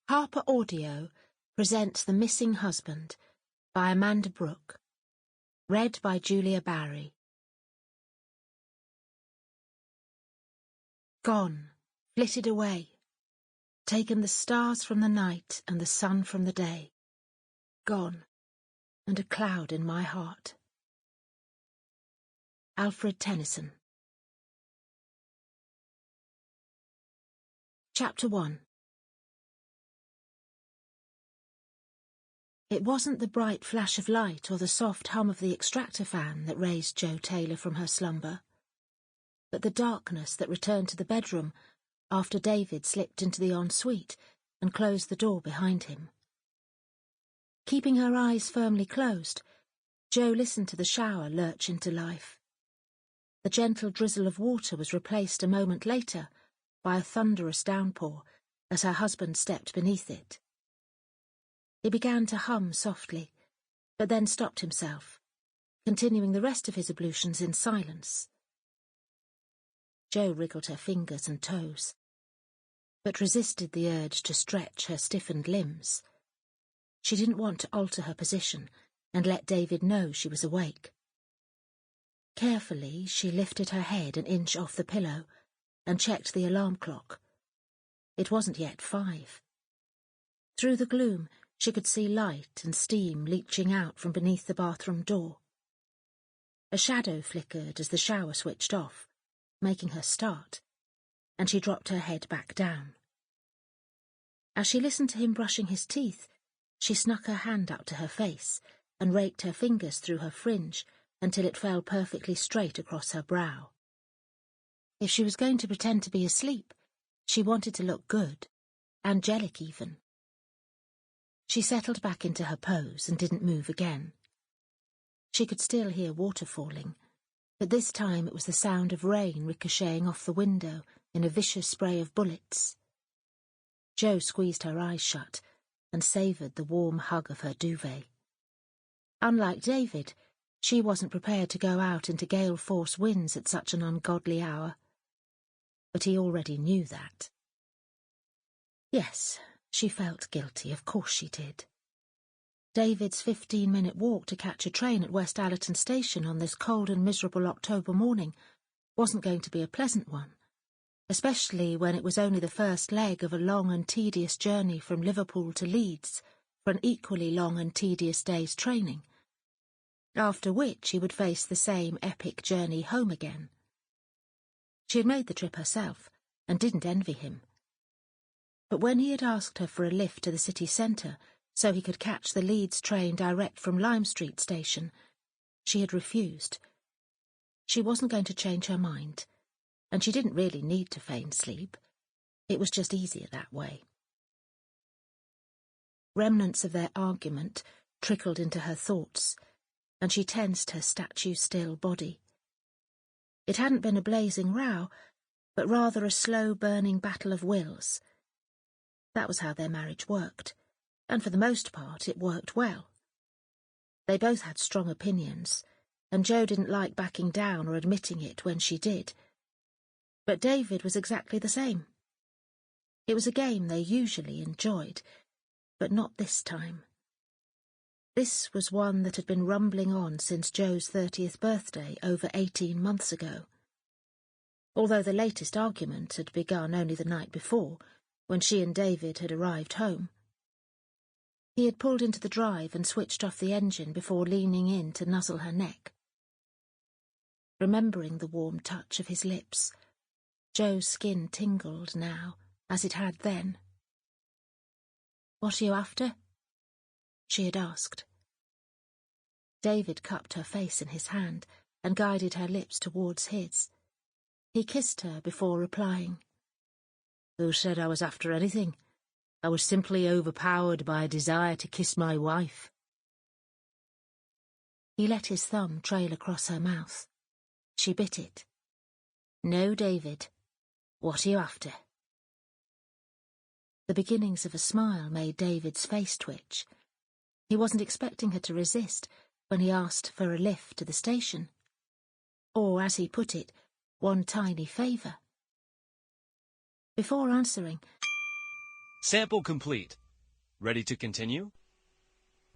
Harper Audio presents The Missing Husband by Amanda Brooke. Read by Julia Barrie. Gone, flitted away, taken the stars from the night and the sun from the day. Gone, and a cloud in my heart. Alfred Tennyson. Chapter 1. It wasn't the bright flash of light or the soft hum of the extractor fan that raised Jo Taylor from her slumber, but the darkness that returned to the bedroom after David slipped into the ensuite and closed the door behind him. Keeping her eyes firmly closed, Jo listened to the shower lurch into life. The gentle drizzle of water was replaced a moment later by a thunderous downpour as her husband stepped beneath it. He began to hum softly, but then stopped himself, continuing the rest of his ablutions in silence. Jo wriggled her fingers and toes, but resisted the urge to stretch her stiffened limbs. She didn't want to alter her position and let David know she was awake. Carefully, she lifted her head an inch off the pillow and checked the alarm clock. It wasn't yet 5. Through the gloom, she could see light and steam leaching out from beneath the bathroom door. A shadow flickered as the shower switched off, making her start, and she dropped her head back down. As she listened to him brushing his teeth, she snuck her hand up to her face and raked her fingers through her fringe until it fell perfectly straight across her brow. If she was going to pretend to be asleep, she wanted to look good, angelic even. She settled back into her pose and didn't move again. She could still hear water falling, but this time it was the sound of rain ricocheting off the window in a vicious spray of bullets. Jo squeezed her eyes shut and savoured the warm hug of her duvet. Unlike David, she wasn't prepared to go out into gale-force winds at such an ungodly hour. But he already knew that. Yes, she felt guilty, of course she did. David's 15-minute walk to catch a train at West Allerton Station on this cold and miserable October morning wasn't going to be a pleasant one, especially when it was only the first leg of a long and tedious journey from Liverpool to Leeds for an equally long and tedious day's training, after which he would face the same epic journey home again. She had made the trip herself and didn't envy him. But when he had asked her for a lift to the city centre so he could catch the Leeds train direct from Lime Street station, she had refused. She wasn't going to change her mind, and she didn't really need to feign sleep. It was just easier that way. Remnants of their argument trickled into her thoughts, and she tensed her statue-still body. It hadn't been a blazing row, but rather a slow-burning battle of wills. That was how their marriage worked, and for the most part it worked well. They both had strong opinions, and Jo didn't like backing down or admitting it when she did. But David was exactly the same. It was a game they usually enjoyed, but not this time. This was one that had been rumbling on since Jo's 30th birthday over 18 months ago, although the latest argument had begun only the night before, when she and David had arrived home. He had pulled into the drive and switched off the engine before leaning in to nuzzle her neck. Remembering the warm touch of his lips, Jo's skin tingled now, as it had then. "What are you after?" she had asked. David cupped her face in his hand and guided her lips towards his. He kissed her before replying. "Who said I was after anything? I was simply overpowered by a desire to kiss my wife." He let his thumb trail across her mouth. She bit it. "No, David. What are you after?" The beginnings of a smile made David's face twitch. He wasn't expecting her to resist when he asked for a lift to the station. Or, as he put it, one tiny favour. Before answering, Sample complete. Ready to continue?